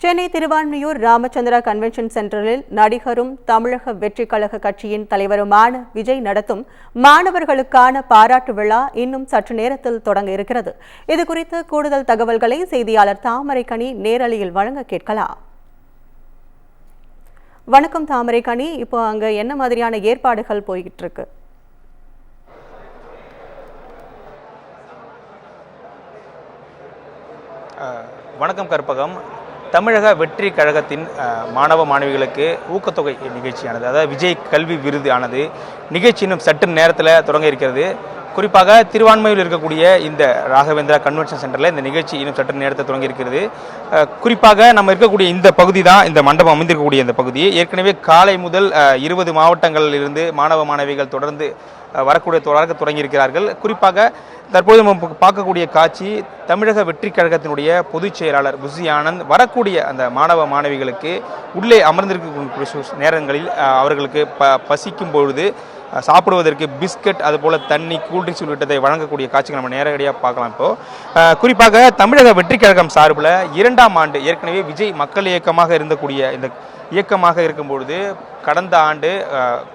Chennai Thiruvanmiyur Ramachandra convention சென்டரில் நடிகரும் தமிழக வெற்றிக் கழக கட்சியின் தலைவருமான விஜய் நடத்தும் மாணவர்களுக்கான பாராட்டு விழா இன்னும் சற்று நேரத்தில் தொடங்க இருக்கிறது. இதுகுறித்து கூடுதல் தகவல்களை செய்தியாளர் தாமரைக்கனி நேரலையில் வழங்க கேட்கலாம். வணக்கம் தாமரைக்கனி, இப்போ அங்க என்ன மாதிரியான ஏற்பாடுகள் போய்கிட்டு இருக்கு? வணக்கம் கற்பகம். தமிழக வெற்றி கழகத்தின் மாணவ மாணவிகளுக்கு ஊக்கத்தொகை நிகழ்ச்சியானது, அதாவது விஜய் கல்வி விருது ஆனது நிகழ்ச்சி இன்னும் சற்று நேரத்தில் தொடங்க இருக்கிறது. குறிப்பாக திருவான்மையில் இருக்கக்கூடிய இந்த ராகவேந்திரா கன்வென்ஷன் சென்டரில் இந்த நிகழ்ச்சி இன்னும் சற்று நேரத்தில் தொடங்கி இருக்கிறது. குறிப்பாக நம்ம இருக்கக்கூடிய இந்த பகுதி தான் இந்த மண்டபம் அமைந்திருக்கக்கூடிய இந்த பகுதி. ஏற்கனவே காலை முதல் 20 மாவட்டங்களில் இருந்து மாணவ மாணவிகள் தொடர்ந்து தொடங்கியிருக்கிறார்கள். குறிப்பாக தற்போது நம்ம பார்க்கக்கூடிய காட்சி தமிழக வெற்றி கழகத்தினுடைய பொதுச் செயலாளர் புசி ஆனந்த் வரக்கூடிய அந்த மாணவ மாணவிகளுக்கு உள்ளே அமர்ந்திருக்கக்கூடிய நேரங்களில் அவர்களுக்கு பசிக்கும் பொழுது சாப்பிடுவதற்கு பிஸ்கட், அதுபோல் தண்ணி, கூல்ட்ரிங்க்ஸ் உள்ளிட்டதை வழங்கக்கூடிய காட்சிகள் நம்ம நேரடியாக பார்க்கலாம். இப்போது குறிப்பாக தமிழக வெற்றி கழகம் சார்பில் 2ஆம் ஆண்டு ஏற்கனவே விஜய் மக்கள் இயக்கமாக இருந்தக்கூடிய இந்த இயக்கமாக இருக்கும்பொழுது கடந்த ஆண்டு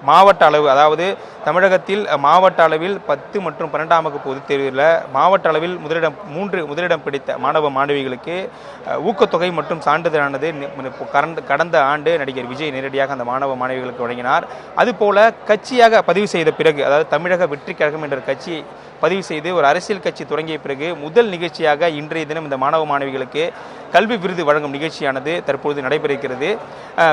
மாவட்ட அளவு, அதாவது தமிழகத்தில் மாவட்ட அளவில் 10 மற்றும் 12ஆம் வகுப்பு பொதுத் தேர்வில் மாவட்ட அளவில் முதலிடம் பிடித்த மாணவ மாணவிகளுக்கு ஊக்கத்தொகை மற்றும் சான்றிதழானது கடந்த ஆண்டு நடிகர் விஜய் நேரடியாக அந்த மாணவ மாணவிகளுக்கு வழங்கினார். அதுபோல கட்சியாக பதிவு செய்த பிறகு, அதாவது தமிழக வெற்றி கழகம் என்ற கட்சியை பதிவு செய்து ஒரு அரசியல் கட்சி தொடங்கிய பிறகு முதல் நிகழ்ச்சியாக இன்றைய தினம் இந்த மாணவ மாணவிகளுக்கு கல்வி விருது வழங்கும் நிகழ்ச்சியானது தற்பொழுது நடைபெறுகிறது.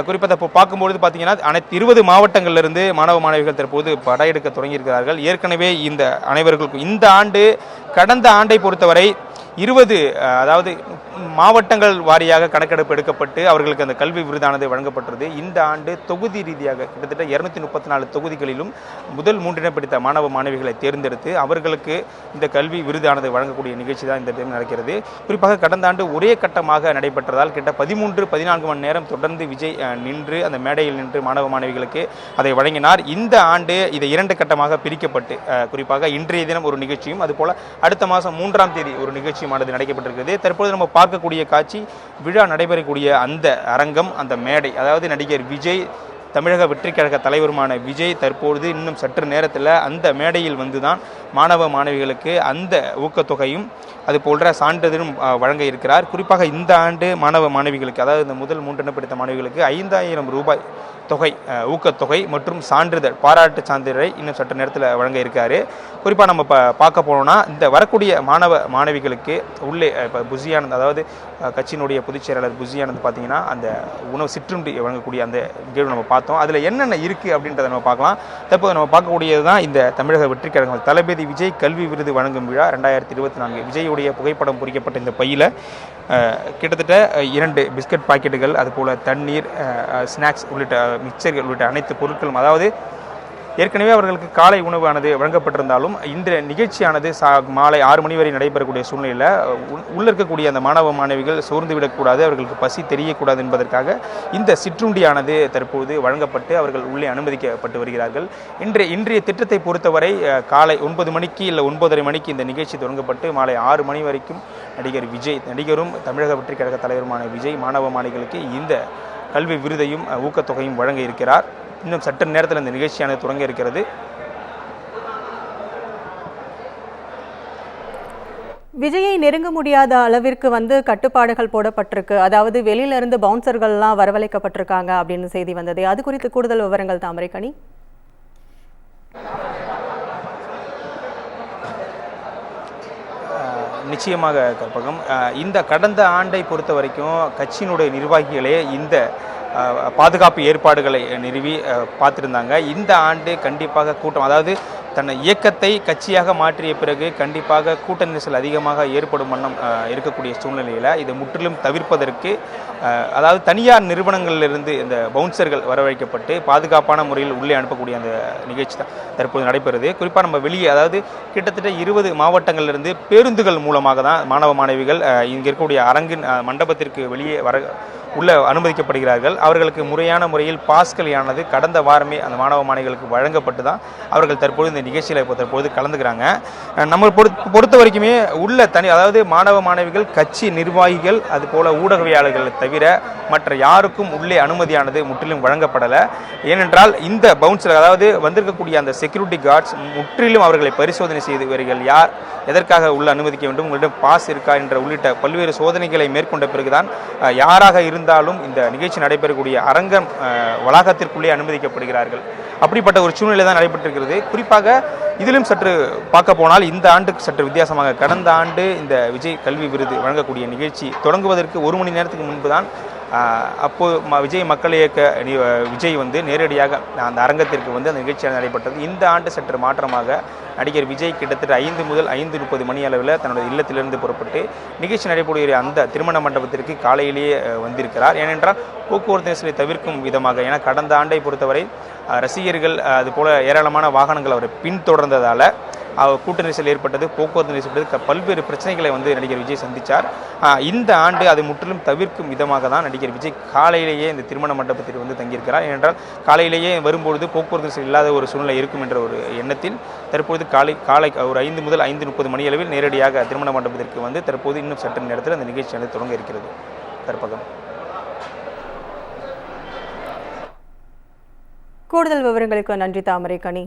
குறிப்பாக பார்க்கும்பொழுது பார்த்தீங்கன்னா அனைத்து 20 மாவட்டங்களிலிருந்து மாணவ மாணவிகள் தற்போது படையெடுக்க தொடங்கியிருக்கிறார்கள். ஏற்கனவே இந்த அனைவர்களுக்கும் இந்த ஆண்டு கடந்த ஆண்டை பொறுத்தவரை 20 அதாவது மாவட்டங்கள் வாரியாக கணக்கெடுப்பு எடுக்கப்பட்டு அவர்களுக்கு அந்த கல்வி விருதானது வழங்கப்பட்டது. இந்த ஆண்டு தொகுதி ரீதியாக கிட்டத்தட்ட 234 தொகுதிகளிலும் முதல் 3 இடம் பிடித்த மாணவ மாணவிகளை தேர்ந்தெடுத்து அவர்களுக்கு இந்த கல்வி விருதானது வழங்கக்கூடிய நிகழ்ச்சி தான் இந்த டைம் நடக்கிறது. குறிப்பாக கடந்த ஆண்டு ஒரே கட்டமாக நடைபெற்றதால் கிட்ட 13-14 மணி நேரம் தொடர்ந்து விஜய் நின்று அந்த மேடையில் நின்று மாணவ மாணவிகளுக்கு அதை வழங்கினார். இந்த ஆண்டு இதை 2 கட்டமாக பிரிக்கப்பட்டு குறிப்பாக இன்றைய தினம் ஒரு நிகழ்ச்சியும் அதுபோல அடுத்த மாதம் 3ஆம் தேதி ஒரு நிகழ்ச்சியுமானது நடைபெற்றிருக்கிறது. தற்போது நம்ம பார்க்கக்கூடிய காட்சி விழா நடைபெறக்கூடிய அந்த அரங்கம், அந்த மேடை, அதாவது நடிகர் விஜய், தமிழக வெற்றி கழக தலைவருமான விஜய் தற்பொழுது இன்னும் சற்று நேரத்தில் அந்த மேடையில் வந்துதான் மாணவ மாணவிகளுக்கு அந்த ஊக்கத்தொகையும் அது போன்ற சான்றிதழும் வழங்க இருக்கிறார். குறிப்பாக இந்த ஆண்டு மாணவ மாணவிகளுக்கு, அதாவது இந்த முதல் 3 இடம் பிடித்த மாணவிகளுக்கு 5000 ரூபாய் தொகை, ஊக்கத்தொகை மற்றும் சான்றிதழ், பாராட்டு சான்றிதழை இன்னும் சற்று நேரத்தில் வழங்க இருக்காரு. குறிப்பாக நம்ம பார்க்க போனோம்னா இந்த வரக்கூடிய மாணவ மாணவிகளுக்கு உள்ளே இப்போ புசி ஆனந்த், அதாவது கட்சியினுடைய பொதுச் செயலாளர் புசி ஆனந்த் பார்த்தீங்கன்னா அந்த உணவு சிற்றுண்டி வழங்கக்கூடிய அந்த நிகழ்வு நம்ம பார்த்தோம். அதில் என்னென்ன இருக்குது அப்படின்றத நம்ம பார்க்கலாம். தற்போது நம்ம பார்க்கக்கூடியது தான் இந்த தமிழக வெற்றி கழகம் தளபதி விஜய் கல்வி விருது வழங்கும் விழா 2024. விஜயுடைய புகைப்படம் பொறிக்கப்பட்ட இந்த பையில் கிட்டத்தட்ட 2 பிஸ்கட் பாக்கெட்டுகள், அதுபோல் தண்ணீர், ஸ்நாக்ஸ் உள்ளிட்ட மிக்சர்கள் உள்ளிட்ட அனைத்து பொருட்களும், அதாவது ஏற்கனவே அவர்களுக்கு காலை உணவானது வழங்கப்பட்டிருந்தாலும் இன்றைய நிகழ்ச்சியானது மாலை 6 மணி வரை நடைபெறக்கூடிய சூழ்நிலையில் உள்ள இருக்கக்கூடிய அந்த மாணவ மாணவிகள் சோர்ந்து விடக்கூடாது, அவர்களுக்கு பசி தெரியக்கூடாது என்பதற்காக இந்த சிற்றுண்டியானது தற்போது வழங்கப்பட்டு அவர்கள் உள்ளே அனுமதிக்கப்பட்டு வருகிறார்கள். இன்றைய திட்டத்தை பொறுத்தவரை காலை 9 மணிக்கு இல்லை 9:30 மணிக்கு இந்த நிகழ்ச்சி தொடங்கப்பட்டு மாலை 6 மணி வரைக்கும் நடிகர் விஜய், நடிகரும் தமிழக வெற்றி கழக தலைவருமான விஜய் மாணவ மாணவிகளுக்கு இந்த கல்வி விருதையும் ஊக்கத்தொகையும் வழங்க இருக்கிறார். இன்னும் சற்று நேரத்தில் இந்த நிகழ்ச்சியானது தொடங்க இருக்கிறது. விஜயை நெருங்க முடியாத அளவிற்கு கட்டுப்பாடுகள் போடப்பட்டிருக்கு, அதாவது வெளியிலிருந்து பவுன்சர்கள்லாம் வரவழைக்கப்பட்டிருக்காங்க அப்படின்னு செய்தி வந்தது. அது குறித்து கூடுதல் விவரங்கள் தாமரைக்கனி. நிச்சயமாக கற்பகம், இந்த கடந்த ஆண்டை பொறுத்த வரைக்கும் கட்சியினுடைய நிர்வாகிகளே இந்த பாதுகாப்பு ஏற்பாடுகளை நிறுவி பார்த்துருந்தாங்க. இந்த ஆண்டு கண்டிப்பாக கூட்டம், அதாவது தன்னை இயக்கத்தை கட்சியாக மாற்றிய பிறகு கண்டிப்பாக கூட்ட நெரிசல் அதிகமாக ஏற்படும் வண்ணம் இருக்கக்கூடிய சூழ்நிலையில் இதை முற்றிலும் தவிர்ப்பதற்கு, அதாவது தனியார் நிறுவனங்களிலிருந்து இந்த பவுன்சர்கள் வரவழைக்கப்பட்டு பாதுகாப்பான முறையில் உள்ளே அனுப்பக்கூடிய அந்த நிகழ்ச்சி தான் தற்போது நடைபெறுது. குறிப்பாக நம்ம வெளியே, அதாவது கிட்டத்தட்ட 20 மாவட்டங்களிலிருந்து பேருந்துகள் மூலமாக தான் மாணவ மாணவிகள் இங்கே இருக்கக்கூடிய அரங்கின் மண்டபத்திற்கு வெளியே உள்ள அனுமதிக்கப்படுகிறார்கள். அவர்களுக்கு முறையான முறையில் பாஸ்கலியானது கடந்த வாரமே அந்த மாணவ மாணவிகளுக்கு வழங்கப்பட்டு தான் அவர்கள் தற்போது இந்த நிகழ்ச்சியில் தற்போது கலந்துக்கிறாங்க. நம்ம பொறுத்த வரைக்குமே உள்ள அதாவது மாணவ மாணவிகள், கட்சி நிர்வாகிகள், அதுபோல ஊடகவியாளர்களை தவிர மற்ற யாருக்கும் உள்ளே அனுமதியானது முற்றிலும் வழங்கப்படலை. ஏனென்றால் இந்த பவுன்சர், அதாவது வந்திருக்கக்கூடிய அந்த செக்யூரிட்டி கார்ட்ஸ் முற்றிலும் அவர்களை பரிசோதனை செய்தவர்கள் யார், எதற்காக உள்ள அனுமதிக்க வேண்டும், உங்களிடம் பாஸ் இருக்கா என்ற உள்ளிட்ட பல்வேறு சோதனைகளை மேற்கொண்ட பிறகுதான் யாராக இருந்தாலும் இந்த நிகழ்ச்சி நடைபெறக்கூடிய அரங்கம் வளாகத்திற்குள்ளே அனுமதிக்கப்படுகிறார்கள். அப்படிப்பட்ட ஒரு சூழ்நிலை தான் நடைபெற்றிருக்கிறது. குறிப்பாக இதிலும் சற்று பார்க்க போனால் இந்த ஆண்டுக்கு சற்று வித்தியாசமாக, கடந்த ஆண்டு இந்த விஜய் கல்வி விருது வழங்கக்கூடிய நிகழ்ச்சி தொடங்குவதற்கு 1 மணி நேரத்துக்கு முன்பு தான் அப்போது விஜய் மக்கள் இயக்க விஜய் நேரடியாக அந்த அரங்கத்திற்கு அந்த நிகழ்ச்சியாக நடைபெற்றது. இந்த ஆண்டு சற்று மாற்றமாக நடிகர் விஜய் கிட்டத்தட்ட 5 முதல் 5:30 மணி அளவில் தன்னுடைய இல்லத்திலிருந்து புறப்பட்டு நிகழ்ச்சி நடைபெறுகிற அந்த திருமண மண்டபத்திற்கு காலையிலேயே வந்திருக்கிறார். ஏனென்றால் போக்குவரத்து நெரிசலை தவிர்க்கும் விதமாக, ஏன்னா கடந்த ஆண்டை பொறுத்தவரை ரசிகர்கள் அதுபோல ஏராளமான வாகனங்கள் அவரை பின்தொடர்ந்ததால் கூட்ட நெரிசல் ஏற்பட்டது, போக்குவரத்து நெரிசல் பல்வேறு பிரச்சனைகளை நடிகர் விஜய் சந்தித்தார். இந்த ஆண்டு அதை முற்றிலும் தவிர்க்கும் விதமாக தான் நடிகர் விஜய் காலையிலேயே இந்த திருமண மண்டபத்தில் தங்கியிருக்கிறார். ஏனென்றால் காலையிலேயே வரும்பொழுது போக்குவரத்து நெரிசல் இல்லாத ஒரு சூழ்நிலை இருக்கும் என்ற ஒரு எண்ணத்தில் தற்பொழுது காலை ஒரு 5 முதல் 5:30 மணி அளவில் நேரடியாக திருமண மண்டபத்திற்கு தற்போது இன்னும் சற்று நேரத்தில் அந்த நிகழ்ச்சியானது தொடங்க இருக்கிறது. கற்பகம். கூடுதல் விவரங்களுக்கு நன்றி தாமரை கனி.